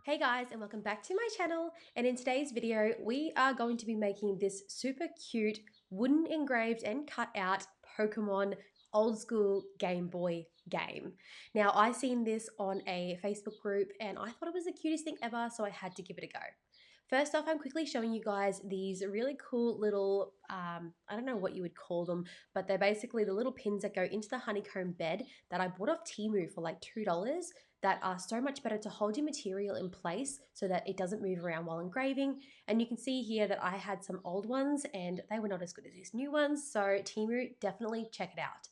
Hey guys, and welcome back to my channel. And in today's video, we are going to be making this super cute wooden engraved and cut out Pokemon old school Game Boy game. Now, I seen this on a Facebook group and I thought it was the cutest thing ever, so I had to give it a go. First off, I'm quickly showing you guys these really cool little, I don't know what you would call them, but they're basically the little pins that go into the honeycomb bed that I bought off Temu for like $2 that are so much better to hold your material in place so that it doesn't move around while engraving. And you can see here that I had some old ones and they were not as good as these new ones, so Temu, definitely check it out.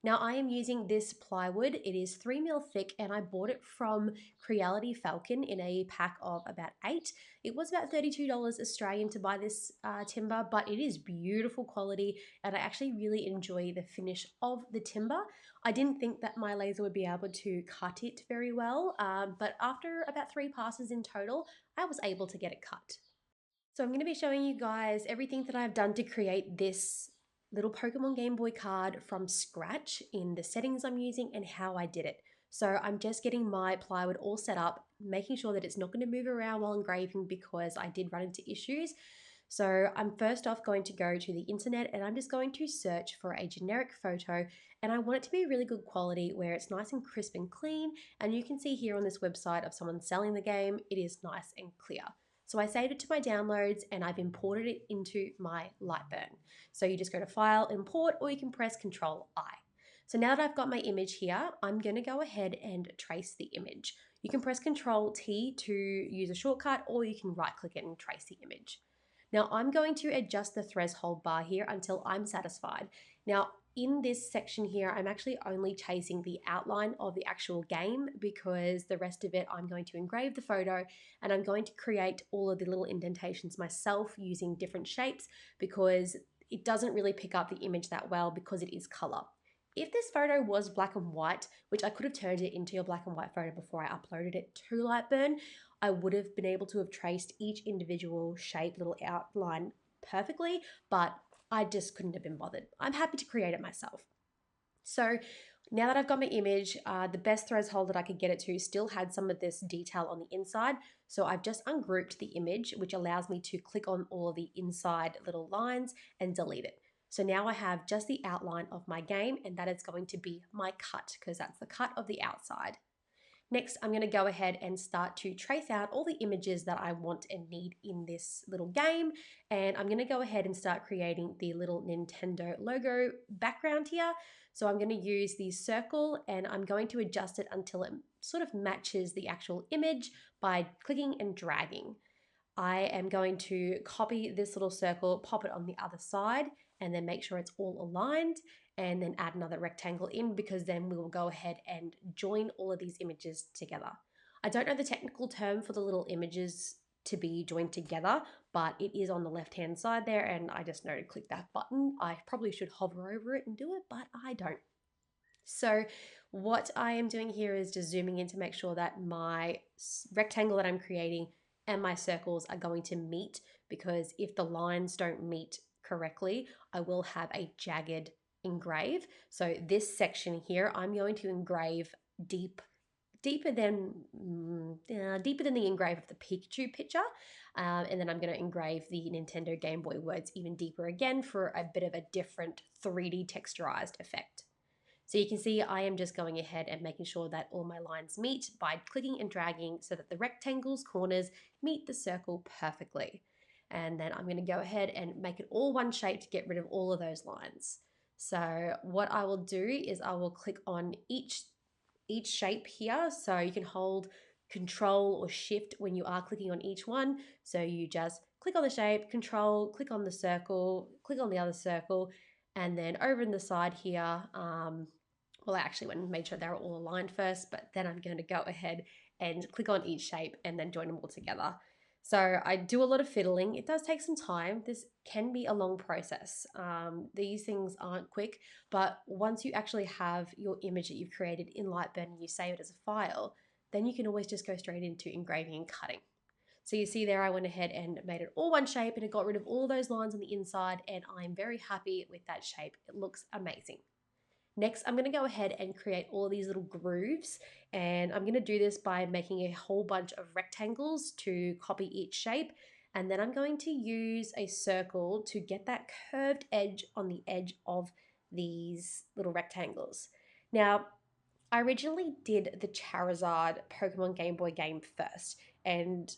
Now I am using this plywood. It is 3mm thick and I bought it from Creality Falcon in a pack of about 8. It was about $32 Australian to buy this timber, but it is beautiful quality and I actually really enjoy the finish of the timber. I didn't think that my laser would be able to cut it very well, but after about 3 passes in total, I was able to get it cut. So I'm going to be showing you guys everything that I've done to create this little Pokemon Game Boy card from scratch in the settings I'm using and how I did it. So I'm just getting my plywood all set up, making sure that it's not going to move around while engraving because I did run into issues. So I'm first off going to go to the internet and I'm just going to search for a generic photo, and I want it to be really good quality where it's nice and crisp and clean, and you can see here on this website of someone selling the game, it is nice and clear. So I saved it to my downloads and I've imported it into my Lightburn. So you just go to File, Import, or you can press Ctrl-I. So now that I've got my image here, I'm going to go ahead and trace the image. You can press Ctrl-T to use a shortcut, or you can right-click it and trace the image. Now I'm going to adjust the threshold bar here until I'm satisfied. Now in this section here, I'm actually only chasing the outline of the actual game because the rest of it, I'm going to engrave the photo and I'm going to create all of the little indentations myself using different shapes because it doesn't really pick up the image that well because it is color. If this photo was black and white, which I could have turned it into a black and white photo before I uploaded it to Lightburn, I would have been able to have traced each individual shape, little outline perfectly, but I just couldn't have been bothered. I'm happy to create it myself. So now that I've got my image, the best threshold that I could get it to still had some of this detail on the inside. So I've just ungrouped the image, which allows me to click on all of the inside little lines and delete it. So now I have just the outline of my game, and that is going to be my cut because that's the cut of the outside. Next, I'm going to go ahead and start to trace out all the images that I want and need in this little game. And I'm going to go ahead and start creating the little Nintendo logo background here. So I'm going to use the circle and I'm going to adjust it until it sort of matches the actual image by clicking and dragging. I am going to copy this little circle, pop it on the other side, and then make sure it's all aligned, and then add another rectangle in because then we will go ahead and join all of these images together. I don't know the technical term for the little images to be joined together, but it is on the left-hand side there, and I just know to click that button. I probably should hover over it and do it, but I don't. So what I am doing here is just zooming in to make sure that my rectangle that I'm creating and my circles are going to meet, because if the lines don't meet correctly, I will have a jagged engrave. So this section here, I'm going to engrave deeper than the engrave of the Pikachu picture, and then I'm going to engrave the Nintendo Game Boy words even deeper again for a bit of a different 3D texturized effect. So you can see I am just going ahead and making sure that all my lines meet by clicking and dragging so that the rectangle's corners meet the circle perfectly. And then I'm going to go ahead and make it all one shape to get rid of all of those lines. So what I will do is I will click on each shape here. So you can hold Control or Shift when you are clicking on each one. So you just click on the shape, Control, click on the circle, click on the other circle, and then over in the side here, well, I actually went and made sure they were all aligned first, but then I'm going to go ahead and click on each shape and then join them all together. So I do a lot of fiddling. It does take some time. This can be a long process. These things aren't quick, but once you actually have your image that you've created in Lightburn and you save it as a file, then you can always just go straight into engraving and cutting. So you see there, I went ahead and made it all one shape and it got rid of all those lines on the inside, and I'm very happy with that shape. It looks amazing. Next, I'm going to go ahead and create all of these little grooves, and I'm going to do this by making a whole bunch of rectangles to copy each shape, and then I'm going to use a circle to get that curved edge on the edge of these little rectangles. Now, I originally did the Charizard Pokemon Game Boy game first, and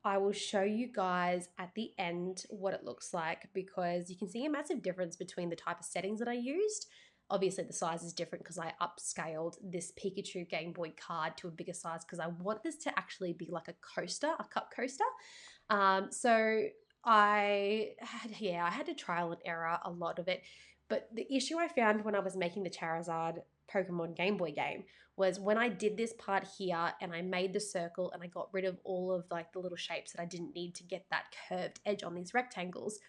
I will show you guys at the end what it looks like, because you can see a massive difference between the type of settings that I used. Obviously, the size is different because I upscaled this Pikachu Game Boy card to a bigger size because I want this to actually be like a coaster, a cup coaster. So I had to trial and error a lot of it. But the issue I found when I was making the Charizard Pokemon Game Boy game was when I did this part here and I made the circle and I got rid of all of like the little shapes that I didn't need to get that curved edge on these rectangles,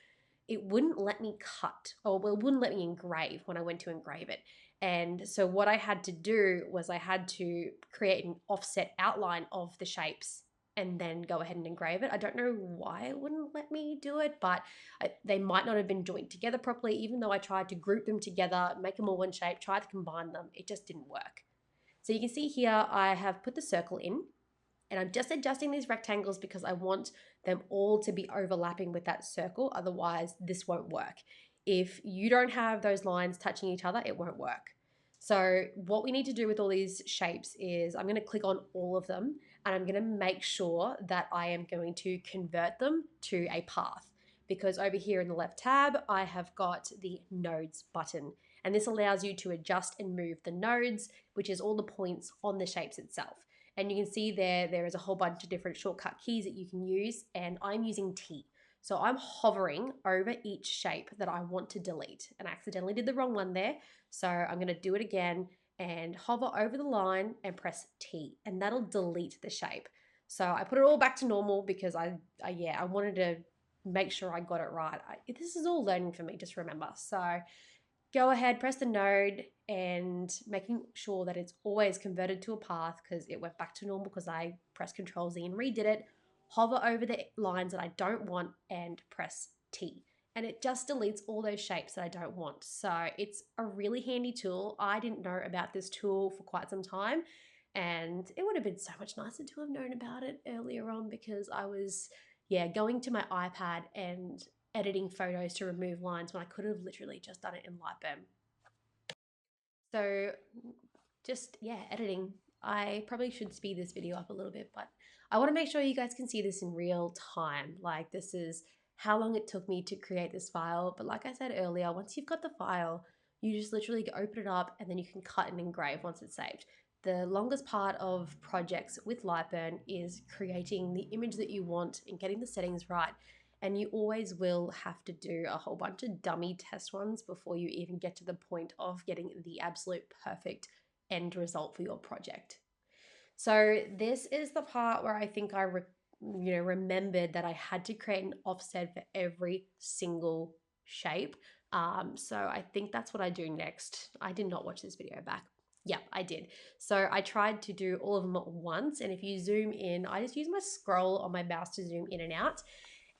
it wouldn't let me cut, or well, it wouldn't let me engrave when I went to engrave it. And so what I had to do was I had to create an offset outline of the shapes and then go ahead and engrave it. I don't know why it wouldn't let me do it, but they might not have been joined together properly. Even though I tried to group them together, make them all one shape, try to combine them, it just didn't work. So you can see here I have put the circle in, and I'm just adjusting these rectangles because I want them all to be overlapping with that circle. Otherwise, this won't work. If you don't have those lines touching each other, it won't work. So what we need to do with all these shapes is I'm going to click on all of them, and I'm going to make sure that I am going to convert them to a path, because over here in the left tab, I have got the nodes button, and this allows you to adjust and move the nodes, which is all the points on the shapes itself. And you can see there is a whole bunch of different shortcut keys that you can use, and I'm using T. So I'm hovering over each shape that I want to delete, and I accidentally did the wrong one there. So I'm going to do it again and hover over the line and press T, and that'll delete the shape. So I put it all back to normal because I wanted to make sure I got it right. This is all learning for me, just remember. So go ahead, press the node, and making sure that it's always converted to a path, because it went back to normal because I pressed Control Z and redid it. Hover over the lines that I don't want and press T. And it just deletes all those shapes that I don't want. So it's a really handy tool. I didn't know about this tool for quite some time, and it would have been so much nicer to have known about it earlier on, because I was, going to my iPad and editing photos to remove lines when I could have literally just done it in Lightburn. So editing. I probably should speed this video up a little bit, but I want to make sure you guys can see this in real time. Like, this is how long it took me to create this file. But like I said earlier, once you've got the file, you just literally open it up and then you can cut and engrave once it's saved. The longest part of projects with Lightburn is creating the image that you want and getting the settings right. And you always will have to do a whole bunch of dummy test ones before you even get to the point of getting the absolute perfect end result for your project. So this is the part where I think I remembered that I had to create an offset for every single shape. So I think that's what I do next. I did not watch this video back. Yeah, I did. So I tried to do all of them at once, and if you zoom in, I just use my scroll on my mouse to zoom in and out.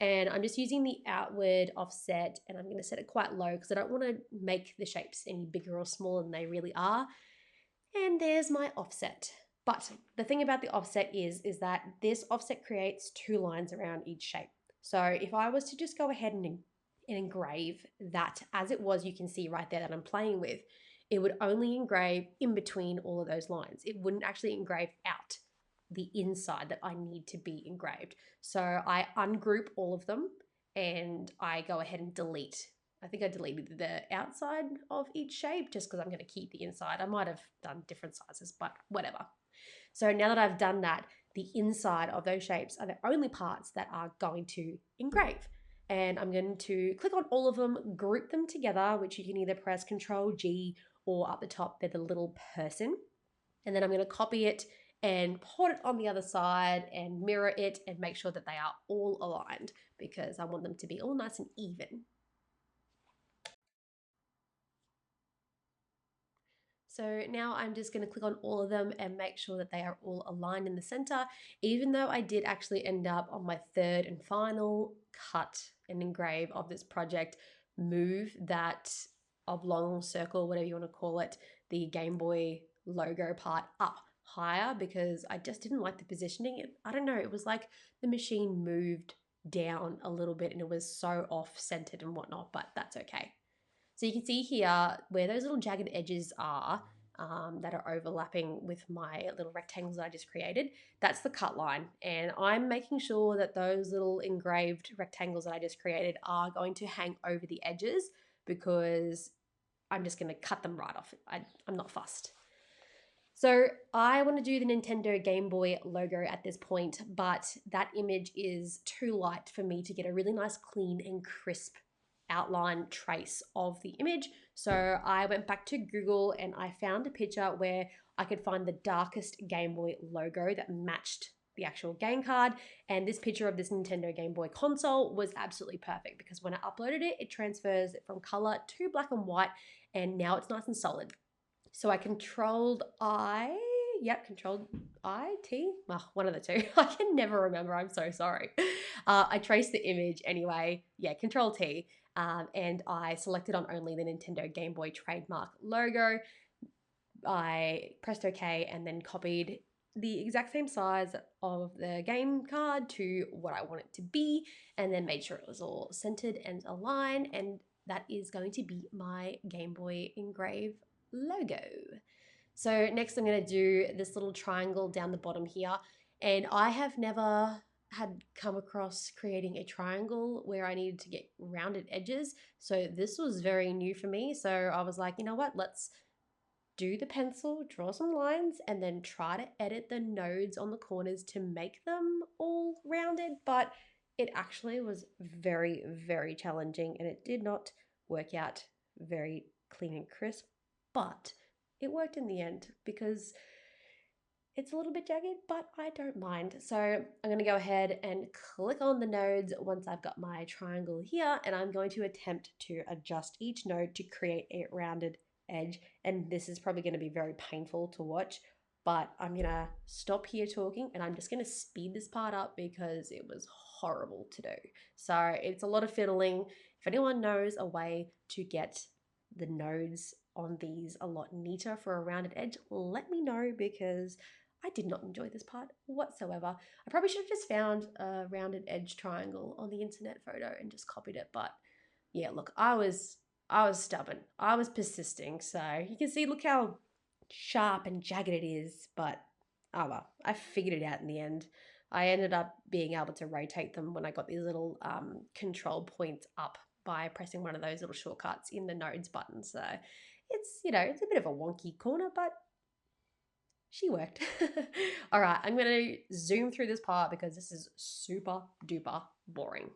And I'm just using the outward offset, and I'm going to set it quite low because I don't want to make the shapes any bigger or smaller than they really are. And there's my offset. But the thing about the offset is that this offset creates two lines around each shape. So if I was to just go ahead and engrave that as it was, you can see right there that I'm playing with, it would only engrave in between all of those lines. It wouldn't actually engrave out the inside that I need to be engraved. So I ungroup all of them and I go ahead and delete. I think I deleted the outside of each shape just because I'm going to keep the inside. I might have done different sizes, but whatever. So now that I've done that, the inside of those shapes are the only parts that are going to engrave. And I'm going to click on all of them, group them together, which you can either press Control G, or up the top, they're the little person. And then I'm going to copy it and put it on the other side and mirror it and make sure that they are all aligned, because I want them to be all nice and even. So now I'm just going to click on all of them and make sure that they are all aligned in the center, even though I did actually end up on my third and final cut and engrave of this project, move that oblong circle, whatever you want to call it, the Game Boy logo part up higher because I just didn't like the positioning. I don't know, it was like the machine moved down a little bit and it was so off-centered and whatnot, but that's okay. So you can see here where those little jagged edges are that are overlapping with my little rectangles that I just created. That's the cut line. And I'm making sure that those little engraved rectangles that I just created are going to hang over the edges because I'm just going to cut them right off. I'm not fussed. So I want to do the Nintendo Game Boy logo at this point, but that image is too light for me to get a really nice, clean and crisp outline trace of the image. So I went back to Google and I found a picture where I could find the darkest Game Boy logo that matched the actual game card. And this picture of this Nintendo Game Boy console was absolutely perfect because when I uploaded it, it transfers it from color to black and white, and now it's nice and solid. So I controlled T, one of the two. I can never remember, I'm so sorry. I traced the image anyway, Control T, and I selected on only the Nintendo Game Boy trademark logo. I pressed OK and then copied the exact same size of the game card to what I want it to be, and then made sure it was all centered and aligned, and that is going to be my Game Boy Engrave logo. So next I'm going to do this little triangle down the bottom here, and I have never had come across creating a triangle where I needed to get rounded edges, so this was very new for me. So I was like, you know what, let's do the pencil, draw some lines, and then try to edit the nodes on the corners to make them all rounded. But it actually was very, very challenging, and it did not work out very clean and crisp, but it worked in the end because it's a little bit jagged, but I don't mind. So I'm going to go ahead and click on the nodes once I've got my triangle here, and I'm going to attempt to adjust each node to create a rounded edge. And this is probably going to be very painful to watch, but I'm going to stop here talking and I'm just going to speed this part up because it was horrible to do. So it's a lot of fiddling. If anyone knows a way to get the nodes on these a lot neater for a rounded edge, let me know because I did not enjoy this part whatsoever. I probably should have just found a rounded edge triangle on the internet photo and just copied it. But yeah, look, I was stubborn. I was persisting. So you can see, look how sharp and jagged it is. But oh well, I figured it out in the end. I ended up being able to rotate them when I got these little control points up by pressing one of those little shortcuts in the nodes button. So it's, you know, it's a bit of a wonky corner, but she worked. All right, I'm going to zoom through this part because this is super duper boring.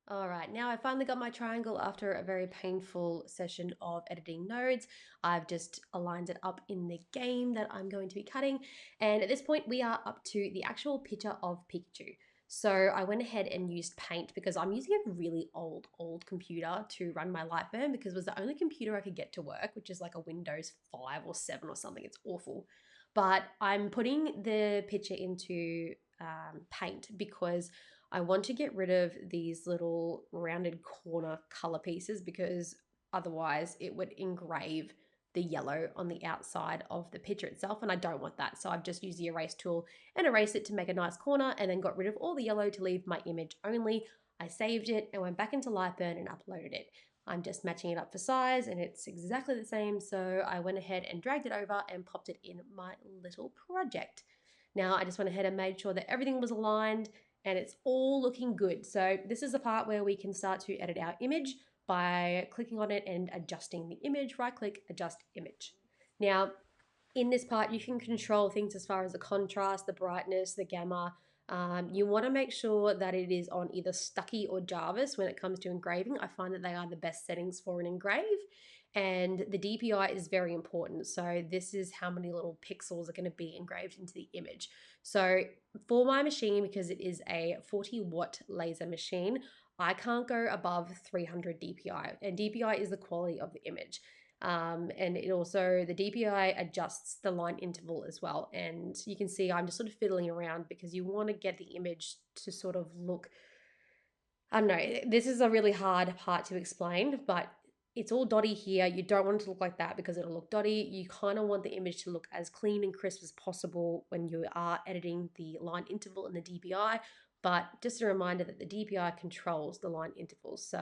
All right, now I finally got my triangle after a very painful session of editing nodes. I've just aligned it up in the game that I'm going to be cutting. And at this point, we are up to the actual picture of Pikachu. So I went ahead and used Paint because I'm using a really old computer to run my Lightburn because it was the only computer I could get to work, which is like a Windows 5 or 7 or something. It's awful. But I'm putting the picture into Paint because I want to get rid of these little rounded corner color pieces because otherwise it would engrave the yellow on the outside of the picture itself, and I don't want that. So I've just used the erase tool and erased it to make a nice corner and then got rid of all the yellow to leave my image only. I saved it and went back into Lightburn and uploaded it. I'm just matching it up for size and it's exactly the same, so I went ahead and dragged it over and popped it in my little project. Now I just went ahead and made sure that everything was aligned and it's all looking good. So this is the part where we can start to edit our image by clicking on it and adjusting the image. Right click, adjust image. Now, in this part, you can control things as far as the contrast, the brightness, the gamma. You want to make sure that it is on either Stucky or Jarvis when it comes to engraving. I find that they are the best settings for an engrave. And the DPI is very important. So this is how many little pixels are going to be engraved into the image. So for my machine, because it is a 40-watt laser machine, I can't go above 300 DPI. And DPI is the quality of the image. And it also, the DPI adjusts the line interval as well. And you can see I'm just sort of fiddling around because you want to get the image to sort of look I don't know, this is a really hard part to explain, but it's all dotty here. You don't want it to look like that because it'll look dotty. You kind of want the image to look as clean and crisp as possible when you are editing the line interval in the DPI. But just a reminder that the DPI controls the line intervals. So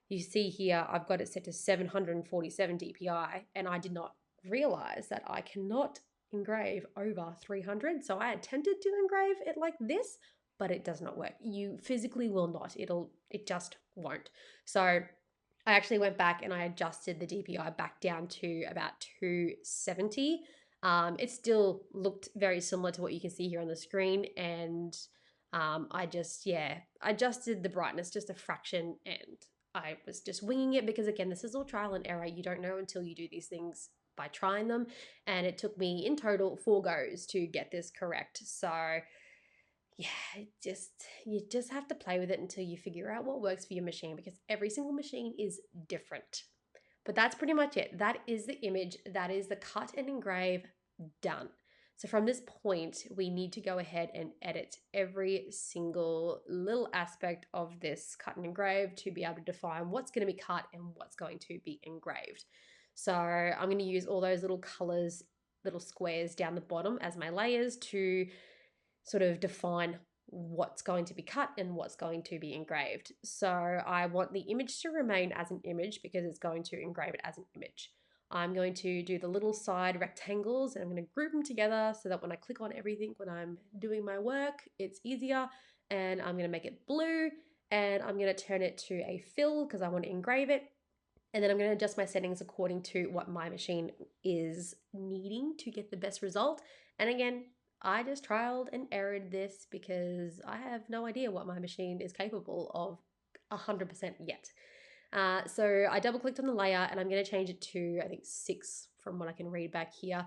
you see here, I've got it set to 747 DPI, and I did not realize that I cannot engrave over 300. So I attempted to engrave it like this, but it does not work. You physically will not. It just won't. So I actually went back and I adjusted the DPI back down to about 270. It still looked very similar to what you can see here on the screen, and I just, yeah, adjusted the brightness just a fraction, and I was just winging it because, again, this is all trial and error. You don't know until you do these things by trying them, and it took me in total 4 goes to get this correct. So yeah, you just have to play with it until you figure out what works for your machine, because every single machine is different. But that's pretty much it. That is the image. That is the cut and engrave done. So from this point, we need to go ahead and edit every single little aspect of this cut and engrave to be able to define what's going to be cut and what's going to be engraved. So I'm going to use all those little colors, little squares down the bottom as my layers to sort of define what's going to be cut and what's going to be engraved. So I want the image to remain as an image because it's going to engrave it as an image. I'm going to do the little side rectangles and I'm going to group them together so that when I click on everything when I'm doing my work, it's easier. And I'm going to make it blue, and I'm going to turn it to a fill because I want to engrave it. And then I'm going to adjust my settings according to what my machine is needing to get the best result. And again, I just trialed and errored this because I have no idea what my machine is capable of 100% yet. So I double clicked on the layer and I'm going to change it to, I think, 6 from what I can read back here.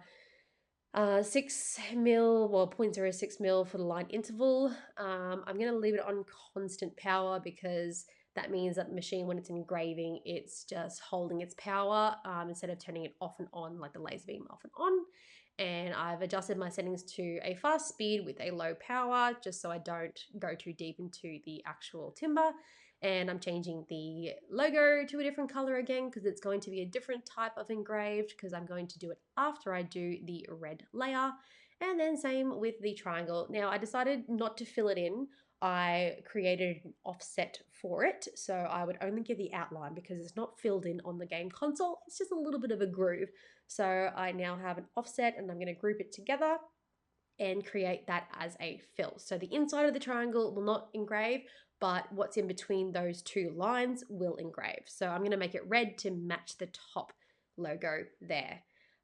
6 mil, well, 0.06 mil for the line interval. I'm going to leave it on constant power because that means that the machine, when it's engraving, it's just holding its power instead of turning it off and on like the laser beam off and on. And I've adjusted my settings to a fast speed with a low power just so I don't go too deep into the actual timber. And I'm changing the logo to a different color again because it's going to be a different type of engraved because I'm going to do it after I do the red layer. And then same with the triangle. Now I decided not to fill it in. I created an offset for it, so I would only get the outline because it's not filled in on the game console. It's just a little bit of a groove. So I now have an offset and I'm going to group it together and create that as a fill. So the inside of the triangle will not engrave, but what's in between those two lines will engrave. So I'm going to make it red to match the top logo there.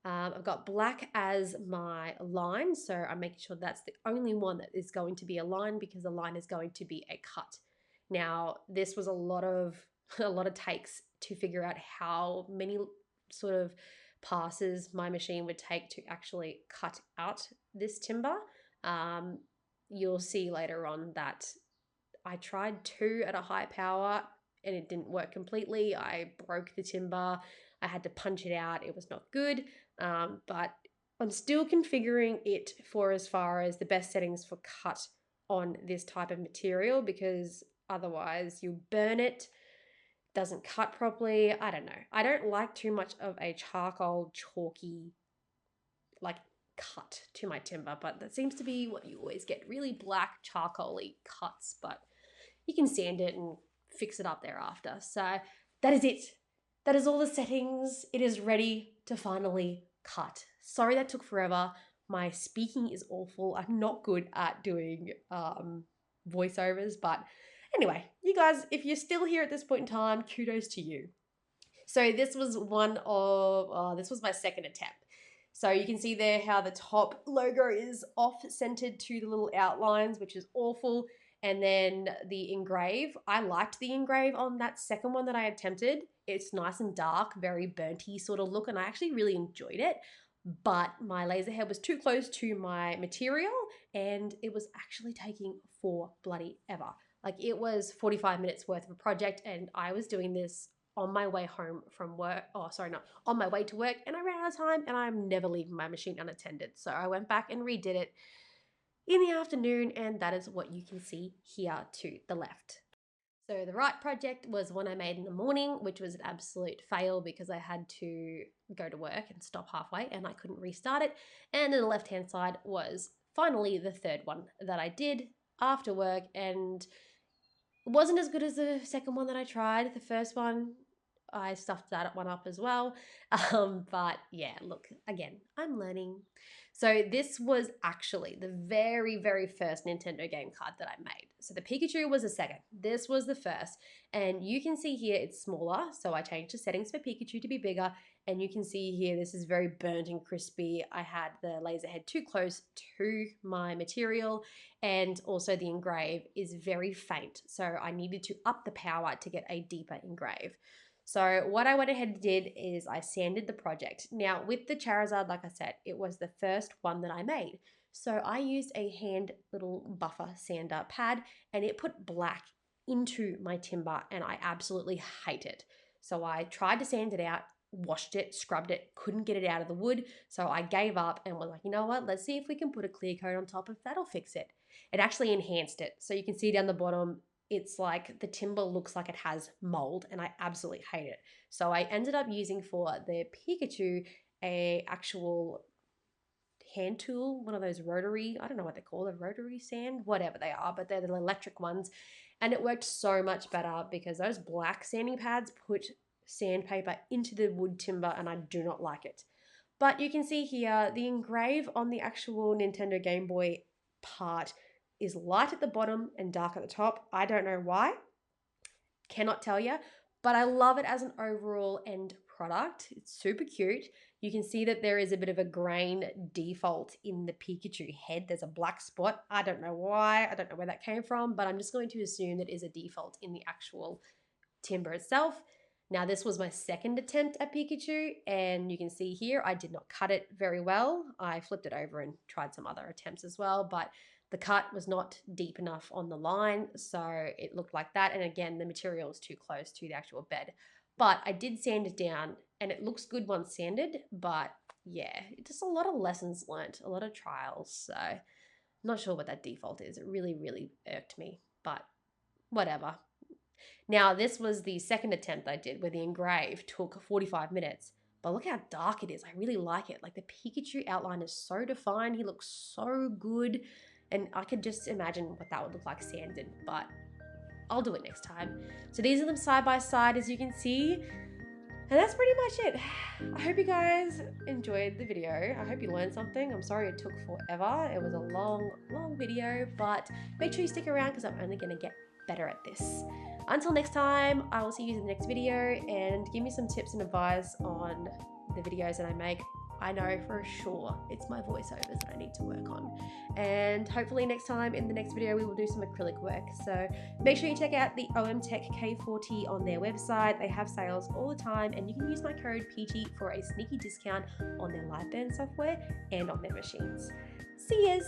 I've got black as my line, so I'm making sure that's the only one that is going to be a line because the line is going to be a cut. Now, this was a lot of takes to figure out how many sort of passes my machine would take to actually cut out this timber. You'll see later on that I tried 2 at a high power and it didn't work completely. I broke the timber. I had to punch it out. It was not good. But I'm still configuring it for as far as the best settings for cut on this type of material because otherwise you'll burn it, doesn't cut properly. I don't know. I don't like too much of a charcoal chalky like cut to my timber, but that seems to be what you always get, really black charcoaly cuts, but you can sand it and fix it up thereafter. So that is it. That is all the settings. It is ready to finally cut. Sorry that took forever. My speaking is awful. I'm not good at doing voiceovers, but anyway, you guys, if you're still here at this point in time, kudos to you. So this was this was my second attempt. So you can see there how the top logo is off-centered to the little outlines, which is awful. And then the engrave, I liked the engrave on that second one that I attempted. It's nice and dark, very burnty sort of look, and I actually really enjoyed it. But my laser head was too close to my material and it was actually taking for bloody ever. Like it was 45 minutes worth of a project and I was doing this on my way home from work. Oh, sorry, not on my way to work, and I ran out of time and I'm never leaving my machine unattended. So I went back and redid it in the afternoon, and that is what you can see here to the left. So the right project was one I made in the morning, which was an absolute fail because I had to go to work and stop halfway and I couldn't restart it. And then the left-hand side was finally the third one that I did after work, and it wasn't as good as the second one that I tried. The first one, I stuffed that one up as well. But yeah, look, again, I'm learning. So this was actually the very, very first Nintendo game card that I made. So the Pikachu was the second. This was the first. And you can see here it's smaller. So I changed the settings for Pikachu to be bigger. And you can see here, this is very burnt and crispy. I had the laser head too close to my material. And also the Engrave is very faint. So I needed to up the power to get a deeper Engrave. So what I went ahead and did is I sanded the project. Now with the Charizard, like I said, it was the first one that I made. So I used a hand little buffer sander pad and it put black into my timber and I absolutely hate it. So I tried to sand it out, washed it, scrubbed it, couldn't get it out of the wood. So I gave up and was like, you know what, let's see if we can put a clear coat on top, if that'll fix it. It actually enhanced it. So you can see down the bottom, it's like the timber looks like it has mold and I absolutely hate it. So I ended up using for the Pikachu a actual hand tool, one of those rotary, I don't know what they're called, a rotary sand, whatever they are, but they're the electric ones. And it worked so much better because those black sanding pads put sandpaper into the wood timber and I do not like it. But you can see here the Engrave on the actual Nintendo Game Boy part is light at the bottom and dark at the top. I don't know why, cannot tell you, but I love it as an overall end product. It's super cute. You can see that there is a bit of a grain default in the Pikachu head. There's a black spot. I don't know why. I don't know where that came from, but I'm just going to assume that is a default in the actual timber itself. Now this was my second attempt at Pikachu and you can see here I did not cut it very well. I flipped it over and tried some other attempts as well, but the cut was not deep enough on the line, so it looked like that. And again, the material was too close to the actual bed. But I did sand it down and it looks good once sanded, but yeah, just a lot of lessons learnt, a lot of trials. So not sure what that default is. It really, really irked me, but whatever. Now, this was the second attempt I did where the Engrave took 45 minutes. But look how dark it is. I really like it. Like the Pikachu outline is so defined. He looks so good. And I could just imagine what that would look like sanded. But I'll do it next time. So these are them side by side as you can see. And that's pretty much it. I hope you guys enjoyed the video. I hope you learned something. I'm sorry it took forever. It was a long, long video. But make sure you stick around because I'm only going to get better at this. Until next time, I will see you in the next video and give me some tips and advice on the videos that I make. I know for sure it's my voiceovers that I need to work on. And hopefully next time in the next video, we will do some acrylic work. So make sure you check out the OMTECH K40 on their website. They have sales all the time and you can use my code PG for a sneaky discount on their Lightburn software and on their machines. See yous!